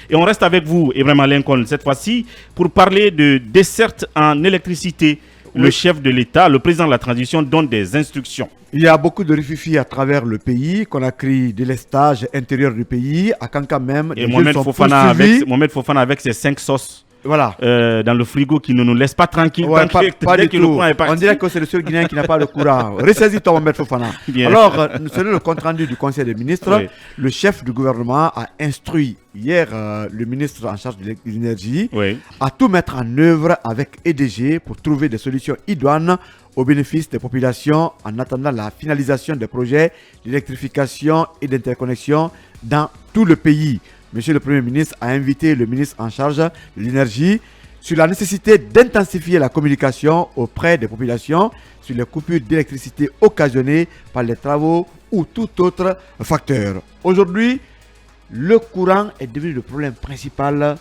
Et on reste avec vous, Ibrahima Lincoln, cette fois-ci, pour parler de desserte en électricité. Le chef de l'État, le président de la transition, donne des instructions. Il y a beaucoup de rififi à travers le pays, qu'on a créé des lestages intérieurs du pays, à Kanka même. Et Mohamed Fofana avec ses 5 sauces. Voilà. Dans le frigo qui ne nous laisse pas tranquille. Ouais, pas du tout. On dirait que c'est le seul Guinéen qui n'a pas de courant. Ressaisis-toi, Mohamed Fofana. Alors, selon le compte rendu du Conseil des ministres, le chef du gouvernement a instruit hier le ministre en charge de l'énergie à tout mettre en œuvre avec EDG pour trouver des solutions idoines au bénéfice des populations en attendant la finalisation des projets d'électrification et d'interconnexion dans tout le pays. Monsieur le Premier ministre a invité le ministre en charge de l'énergie sur la nécessité d'intensifier la communication auprès des populations sur les coupures d'électricité occasionnées par les travaux ou tout autre facteur. Aujourd'hui, le courant est devenu le problème principal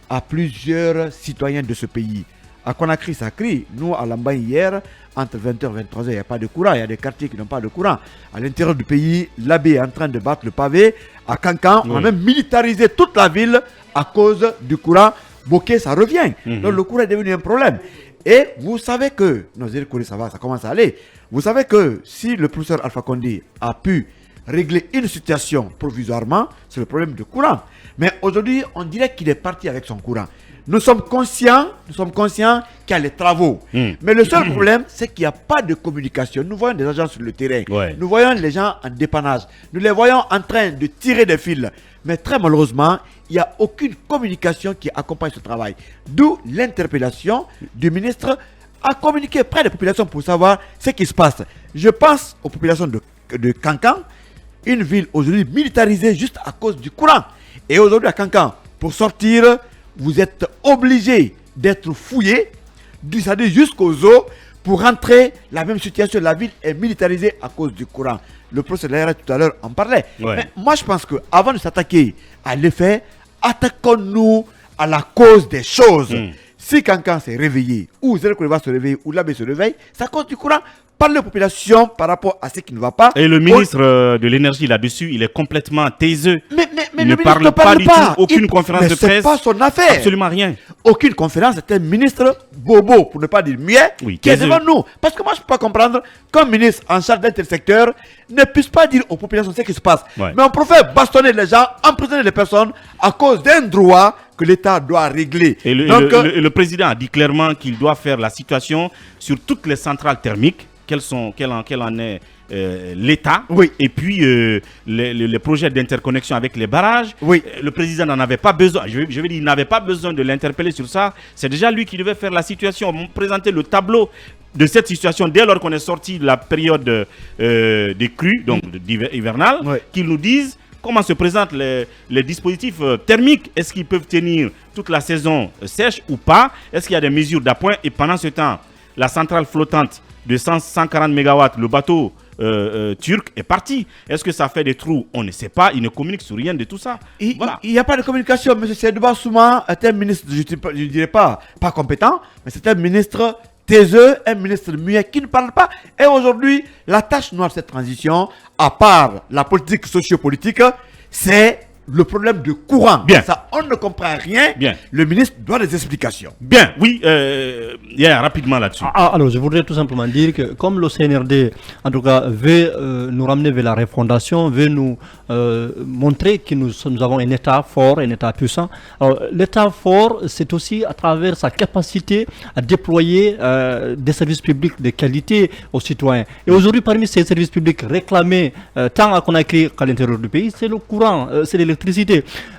à plusieurs citoyens de ce pays. À Conakry, ça crie. Nous, à Lambaye, hier, entre 20h et 23h, il n'y a pas de courant. Il y a des quartiers qui n'ont pas de courant. À l'intérieur du pays, l'abbé est en train de battre le pavé. À Kankan, on a même militarisé toute la ville à cause du courant. Bokeh, ça revient. Donc, le courant est devenu un problème. Et vous savez que, non, ça commence à aller. Vous savez que si le professeur Alpha Condé a pu régler une situation provisoirement, c'est le problème du courant. Mais aujourd'hui, on dirait qu'il est parti avec son courant. Nous sommes conscients qu'il y a les travaux. Mais le seul problème, c'est qu'il n'y a pas de communication. Nous voyons des agents sur le terrain. Nous voyons les gens en dépannage. Nous les voyons en train de tirer des fils. Mais très malheureusement, il n'y a aucune communication qui accompagne ce travail. D'où l'interpellation du ministre à communiquer près des populations pour savoir ce qui se passe. Je pense aux populations de Kankan, une ville aujourd'hui militarisée juste à cause du courant. Et aujourd'hui à Kankan, pour sortir, vous êtes obligé d'être fouillé, c'est-à-dire jusqu'aux os, pour rentrer. La même situation, la ville est militarisée à cause du courant. Le professeur tout à l'heure en parlait. Mais moi, je pense qu'avant de s'attaquer à l'effet, attaquons-nous à la cause des choses. Si quelqu'un s'est réveillé, ou Zéro va se réveiller, ou l'abbé se réveille, c'est à cause du courant. Parle aux populations par rapport à ce qui ne va pas. Et le ministre de l'énergie là-dessus, il est complètement taiseux. Mais il ne parle pas du tout, aucune conférence de presse. C'est pas son affaire. Absolument rien. Aucune conférence, c'est un ministre bobo, pour ne pas dire muet, qui est devant nous. Parce que moi, je ne peux pas comprendre qu'un ministre en charge d'un tel secteur ne puisse pas dire aux populations ce qui se passe. Mais on préfère bastonner les gens, emprisonner les personnes à cause d'un droit que l'État doit régler. Et le président a dit clairement qu'il doit faire la situation sur toutes les centrales thermiques. Quel en est l'État, et puis les projets d'interconnexion avec les barrages. Le président n'en avait pas besoin. Je vais dire, il n'avait pas besoin de l'interpeller sur ça. C'est déjà lui qui devait faire la situation, présenter le tableau de cette situation dès lors qu'on est sorti de la période des crues, donc hivernale, qu'ils nous disent comment se présentent les dispositifs thermiques. Est-ce qu'ils peuvent tenir toute la saison sèche ou pas? Est-ce qu'il y a des mesures d'appoint? Et pendant ce temps, la centrale flottante de 140 MW, le bateau turc est parti. Est-ce que ça fait des trous? On ne sait pas. Il ne communique sur rien de tout ça. Il n'y a pas de communication. M. Seydouba Souma est un ministre, je ne dirais pas compétent, mais c'est un ministre taiseux, un ministre muet qui ne parle pas. Et aujourd'hui, la tâche noire de cette transition, à part la politique sociopolitique, c'est le problème de courant. Ça, on ne comprend rien. Le ministre doit des explications. Rapidement là-dessus. Alors, je voudrais tout simplement dire que comme le CNRD, en tout cas, veut nous ramener vers la refondation, veut nous montrer que nous avons un État fort, un État puissant. Alors, l'État fort, c'est aussi à travers sa capacité à déployer des services publics de qualité aux citoyens. Et aujourd'hui, parmi ces services publics réclamés, tant à Conakry qu'à l'intérieur du pays, c'est le courant, c'est l'électricité.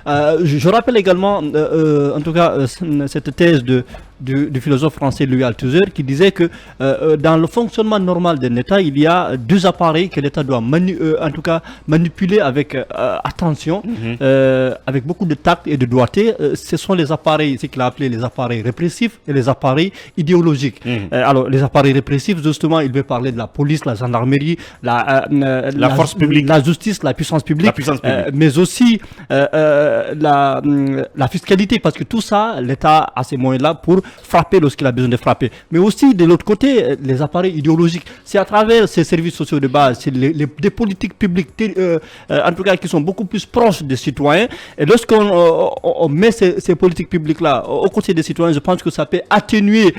Je rappelle également, en tout cas, cette thèse du philosophe français Louis Althusser qui disait que dans le fonctionnement normal d'un État, il y a deux appareils que l'État doit en tout cas manipuler avec attention, avec beaucoup de tact et de doigté. Ce sont les appareils, ce qu'il a appelé les appareils répressifs et les appareils idéologiques. Alors, les appareils répressifs, justement, il veut parler de la police, la gendarmerie, la force publique, la justice, la puissance publique, mais aussi la fiscalité, parce que tout ça, l'État a ces moyens-là pour frapper lorsqu'il a besoin de frapper. Mais aussi, de l'autre côté, les appareils idéologiques. C'est à travers ces services sociaux de base, c'est des politiques publiques, en tout cas, qui sont beaucoup plus proches des citoyens. Et lorsqu'on met ces politiques publiques-là aux côtés des citoyens, je pense que ça peut atténuer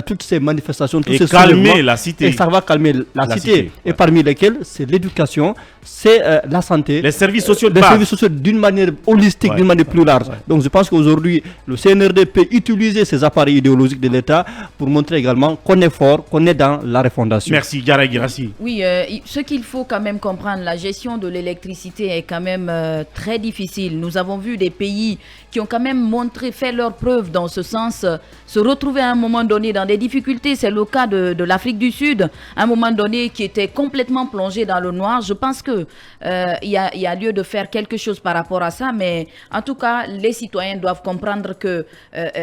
toutes ces manifestations, tous ces calmer la cité. Et ça va calmer la cité. Et parmi lesquels, c'est l'éducation, c'est la santé. Les services sociaux de base. Les services sociaux d'une manière holistique, d'une manière plus large. Donc je pense qu'aujourd'hui, le CNRD peut utiliser ces appareils idéologiques de l'État pour montrer également qu'on est fort, qu'on est dans la refondation. Merci, Diarra Guirassy. Oui, ce qu'il faut quand même comprendre, la gestion de l'électricité est quand même très difficile. Nous avons vu des pays qui ont quand même fait leurs preuves dans ce sens, se retrouver à un moment donné dans des difficultés. C'est le cas de l'Afrique du Sud, à un moment donné qui était complètement plongé dans le noir. Je pense qu'il y a lieu de faire quelque chose par rapport à ça, mais en tout cas, les citoyens doivent comprendre qu'il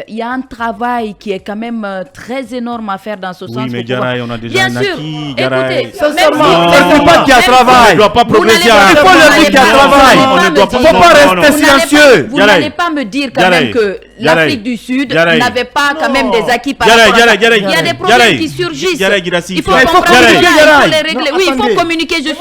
y a un travail qui est quand même très énorme à faire dans ce sens. Oui, mais Diarra, on a déjà bien sûr, écoutez, sincèrement, c'est pas qu'il y a travail. On ne doit pas progresser. Il faut le dire qu'il y a travail. On ne doit pas rester silencieux. Vous n'allez pas me dire quand même que l'Afrique du Sud n'avait pas quand même des acquis par rapport à ça. Il y a des problèmes qui surgissent. Il faut les régler. Oui, il faut communiquer. Je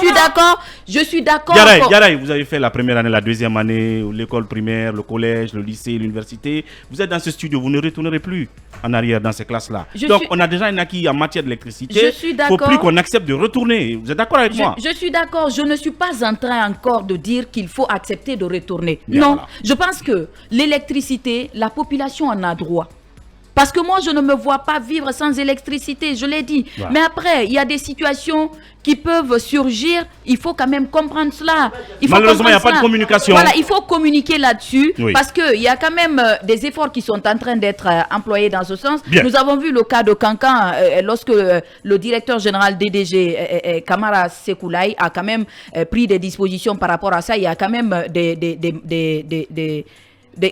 suis d'accord. Diarra, vous avez fait la première année, la deuxième année, l'école primaire, le collège, le lycée, l'université. Vous êtes dans ce studio, vous ne retournerez plus en arrière dans ces classes-là. Donc, on a déjà un acquis en matière d'électricité. Je suis d'accord. Il ne faut plus qu'on accepte de retourner. Vous êtes d'accord avec moi? Je suis d'accord. Je ne suis pas en train encore de dire qu'il faut accepter de retourner. Bien, non, voilà. Je pense que l'électricité, la population en a droit. Parce que moi, je ne me vois pas vivre sans électricité, je l'ai dit. Ouais. Mais après, il y a des situations qui peuvent surgir. Il faut quand même comprendre cela. Malheureusement, il n'y a pas de communication. Voilà, il faut communiquer là-dessus. Oui. Parce qu'il y a quand même des efforts qui sont en train d'être employés dans ce sens. Bien. Nous avons vu le cas de Kankan, lorsque le directeur général DDG, Kamara Sekoulaï, a quand même pris des dispositions par rapport à ça. Il y a quand même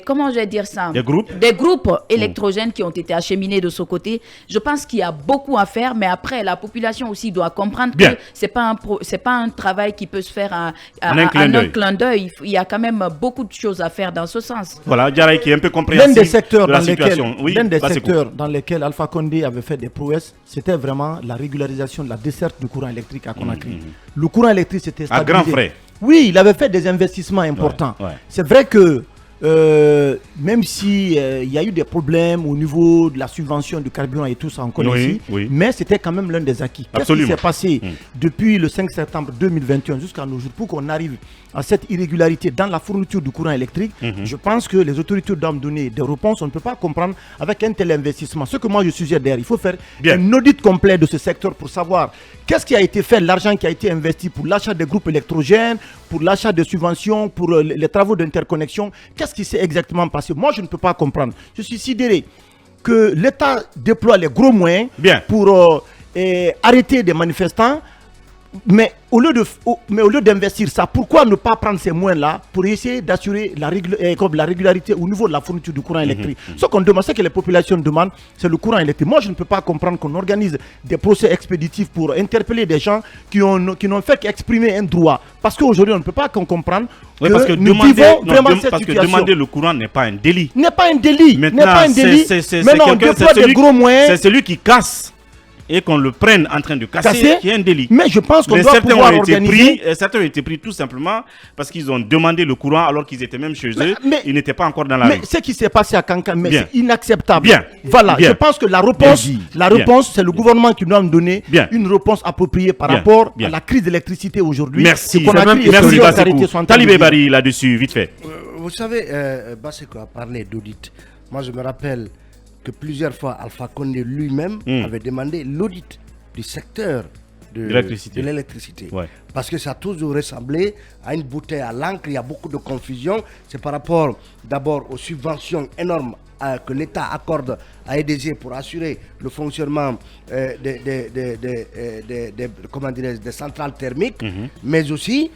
comment je vais dire ça? Des groupes électrogènes qui ont été acheminés de ce côté. Je pense qu'il y a beaucoup à faire, mais après, la population aussi doit comprendre que c'est pas un travail qui peut se faire en un clin d'œil. Il y a quand même beaucoup de choses à faire dans ce sens. Voilà, Diarra qui est un peu compréhensif. L'un des secteurs dans lesquels Alpha Condé avait fait des prouesses, c'était vraiment la régularisation de la desserte du courant électrique à Conakry. Le courant électrique, c'était stabilisé. À grands frais. Oui, il avait fait des investissements importants. C'est vrai que même si il y a eu des problèmes au niveau de la subvention du carburant et tout ça, on connaît ici, mais c'était quand même l'un des acquis. Qu'est-ce qui s'est passé depuis le 5 septembre 2021 jusqu'à nos jours pour qu'on arrive à cette irrégularité dans la fourniture du courant électrique? Je pense que les autorités doivent donner des réponses. On ne peut pas comprendre avec un tel investissement. Ce que moi je suggère d'ailleurs, il faut faire un audit complet de ce secteur pour savoir qu'est-ce qui a été fait, l'argent qui a été investi pour l'achat des groupes électrogènes, pour l'achat de subventions, pour les travaux d'interconnexion. Qu'est-ce qui s'est exactement passé? Moi, je ne peux pas comprendre. Je suis sidéré que l'État déploie les gros moyens pour arrêter des manifestants. Mais au lieu d'investir ça, pourquoi ne pas prendre ces moyens-là pour essayer d'assurer la régularité au niveau de la fourniture du courant électrique? Ce qu'on demande, ce que les populations demandent, c'est le courant électrique. Moi, je ne peux pas comprendre qu'on organise des procès expéditifs pour interpeller des gens qui n'ont fait qu'exprimer un droit. Parce qu'aujourd'hui, on ne peut pas comprendre que nous vivons vraiment cette situation. Demander le courant n'est pas un délit. N'est pas un délit. Maintenant, on déploie des gros moyens. C'est celui qui casse et qu'on le prenne en train de casser, qui est un délit. Mais je pense qu'on doit pouvoir organiser... Certains ont été pris tout simplement parce qu'ils ont demandé le courant alors qu'ils étaient même chez eux. Ils n'étaient pas encore dans la rue. Mais ce qui s'est passé à Kankan, c'est inacceptable. Voilà, je pense que la réponse, c'est le gouvernement qui doit nous donner une réponse appropriée par rapport à la crise d'électricité aujourd'hui. Merci. Merci Bassekou. Talibé Bari là-dessus, vite fait. Vous savez, Bassekou a parlé d'audit. Moi, je me rappelle que plusieurs fois Alpha Condé lui-même avait demandé l'audit du secteur de l'électricité. Parce que ça a toujours ressemblé à une bouteille à l'encre. Il y a beaucoup de confusion. C'est par rapport d'abord aux subventions énormes que l'État accorde à EDG pour assurer le fonctionnement des centrales thermiques, mais aussi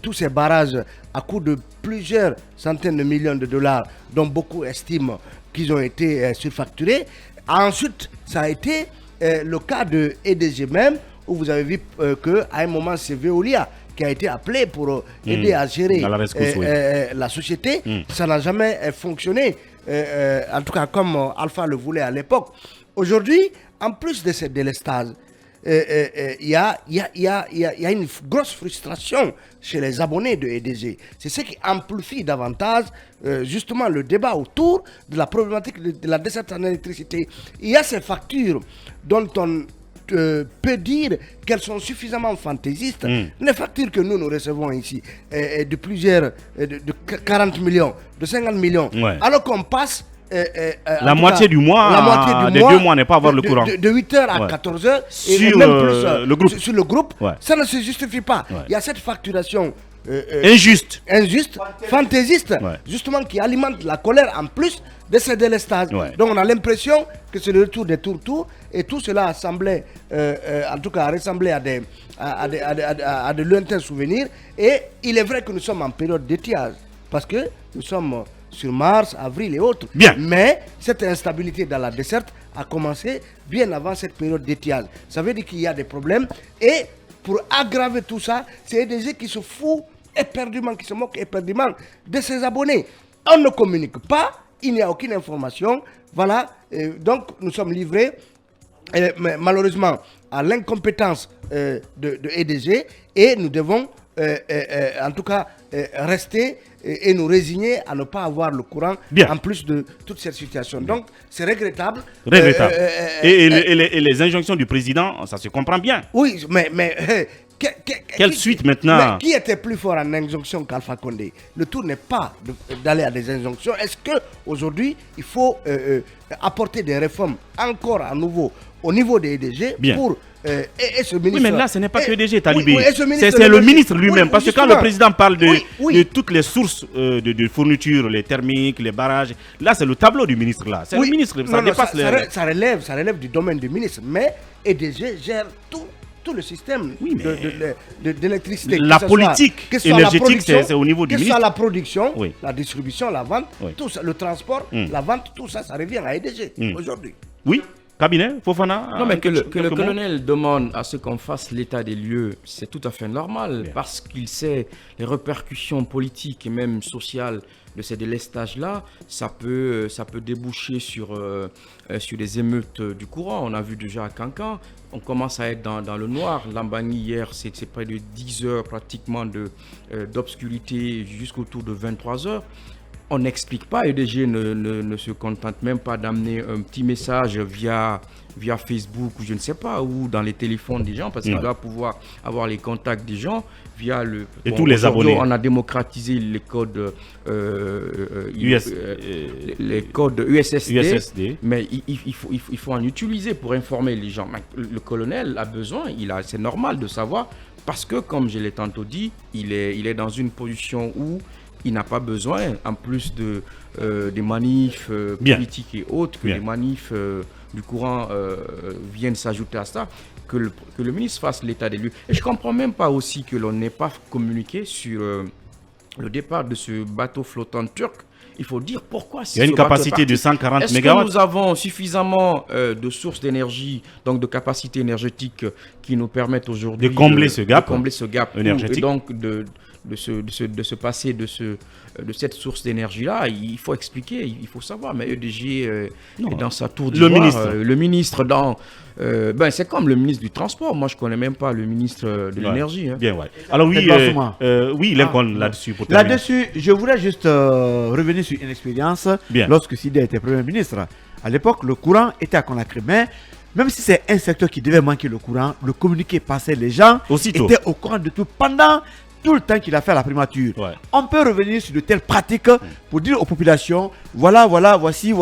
tous ces barrages à coût de plusieurs centaines de millions de dollars, dont beaucoup estiment qu'ils ont été surfacturés. Ensuite, ça a été le cas de EDG même, où vous avez vu qu'à un moment, c'est Veolia qui a été appelé pour aider à gérer la société. Ça n'a jamais fonctionné. en tout cas comme Alpha le voulait à l'époque. Aujourd'hui, en plus de ces délestages, il y a une grosse frustration chez les abonnés de EDG. C'est ce qui amplifie davantage justement le débat autour de la problématique de la desserte en électricité. Il y a ces factures dont on peut dire qu'elles sont suffisamment fantaisistes. Les factures que nous recevons ici, de plusieurs, de 40 millions, de 50 millions, alors qu'on passe la moitié du mois, des 2 mois, n'est pas avoir le courant. De 8h à 14h, sur même plus, le groupe. Sur le groupe, ça ne se justifie pas. Il y a cette facturation injuste, fantaisiste, justement, qui alimente la colère en plus de ces délestages. Donc on a l'impression que c'est le retour des tours-tours, et tout cela semblait, en tout cas, ressembler à de lointains souvenirs. Et il est vrai que nous sommes en période d'étiage, parce que nous sommes sur mars, avril et autres. Mais cette instabilité dans la desserte a commencé bien avant cette période d'étiage. Ça veut dire qu'il y a des problèmes. Et pour aggraver tout ça, c'est EDG qui se fout éperdument, qui se moque éperdument de ses abonnés. On ne communique pas, il n'y a aucune information. Voilà, donc nous sommes livrés malheureusement à l'incompétence de EDG, et nous devons en tout cas rester et nous résigner à ne pas avoir le courant en plus de toute cette situation. Donc c'est regrettable. Et les injonctions du président, ça se comprend bien. Oui, mais quelle suite maintenant? Mais qui était plus fort en injonction qu'Alpha Condé? Le tour n'est pas d'aller à des injonctions. Est-ce qu'aujourd'hui, il faut apporter des réformes encore à nouveau au niveau des EDG pour... et ce ministre, oui, mais là, ce n'est pas que EDG, Talibé. C'est le ministre lui-même. Parce que quand le président parle de toutes les sources de fourniture, les thermiques, les barrages, là, c'est le tableau du ministre. Là. C'est le ministre. Ça dépasse ça relève du domaine du ministre. Mais EDG gère tout le système d'électricité. La politique énergétique, c'est au niveau du ministre. Que ce soit la production, la distribution, la vente, tout ça, le transport, la vente, tout ça, ça revient à EDG aujourd'hui. Oui. Cabinet, Fofana. Non, mais que le colonel demande à ce qu'on fasse l'état des lieux, c'est tout à fait normal, parce qu'il sait les répercussions politiques et même sociales de ces délestages-là. Ça peut déboucher sur des émeutes du courant. On a vu déjà à Cancan, on commence à être dans le noir. Lambani, hier, c'est près de 10 heures pratiquement d'obscurité jusqu'autour de 23 heures. On n'explique pas, EDG ne se contente même pas d'amener un petit message via Facebook ou je ne sais pas, ou dans les téléphones des gens, parce qu'il doit pouvoir avoir les contacts des gens via le... Et tous les abonnés. On a démocratisé les codes les codes USSD, mais il faut en utiliser pour informer les gens. Le colonel a besoin, c'est normal de savoir, parce que comme je l'ai tantôt dit, il est dans une position où il n'a pas besoin, en plus des manifs politiques et autres, que les manifs du courant viennent s'ajouter à ça, que le ministre fasse l'état des lieux. Et je ne comprends même pas aussi que l'on n'ait pas communiqué sur le départ de ce bateau flottant turc. Il faut dire pourquoi. Il y a une capacité de 140 MW. Est-ce que nous avons suffisamment de sources d'énergie, donc de capacités énergétiques qui nous permettent aujourd'hui de combler ce gap énergétique, et donc de se passer de cette source d'énergie-là? Il faut expliquer, il faut savoir. Mais EDG est dans sa tour d'ivoire. Le ministre dans... c'est comme le ministre du Transport. Moi, je ne connais même pas le ministre de l'Énergie. Bien, Alors oui, Lincoln, là-dessus. Là-dessus, je voulais juste revenir sur une expérience. Lorsque Sidé était Premier ministre, à l'époque, le courant était à Conakry. Mais même si c'est un secteur qui devait manquer le courant, le communiqué passait, les gens étaient au courant de tout pendant tout le temps qu'il a fait à la primature. On peut revenir sur de telles pratiques pour dire aux populations, voilà, voici.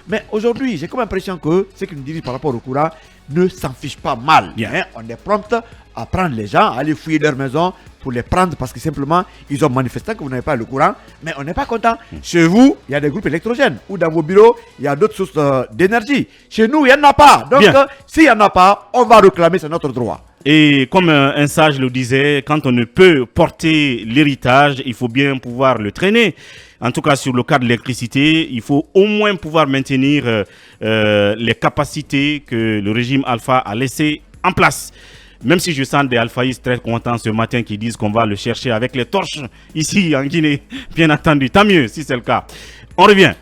Mais aujourd'hui, j'ai comme l'impression que ceux qui nous dirigent par rapport au courant ne s'en fichent pas mal. On est prompt à prendre les gens, à aller fouiller leur maison pour les prendre parce que simplement, ils ont manifesté que vous n'avez pas le courant. Mais on n'est pas content. Chez vous, il y a des groupes électrogènes. Ou dans vos bureaux, il y a d'autres sources d'énergie. Chez nous, il n'y en a pas. Donc, s'il n'y en a pas, on va réclamer, c'est notre droit. Et comme un sage le disait, quand on ne peut porter l'héritage, il faut bien pouvoir le traîner. En tout cas, sur le cas de l'électricité, il faut au moins pouvoir maintenir les capacités que le régime Alpha a laissées en place. Même si je sens des alphaïstes très contents ce matin qui disent qu'on va le chercher avec les torches ici en Guinée, bien entendu, tant mieux si c'est le cas. On revient.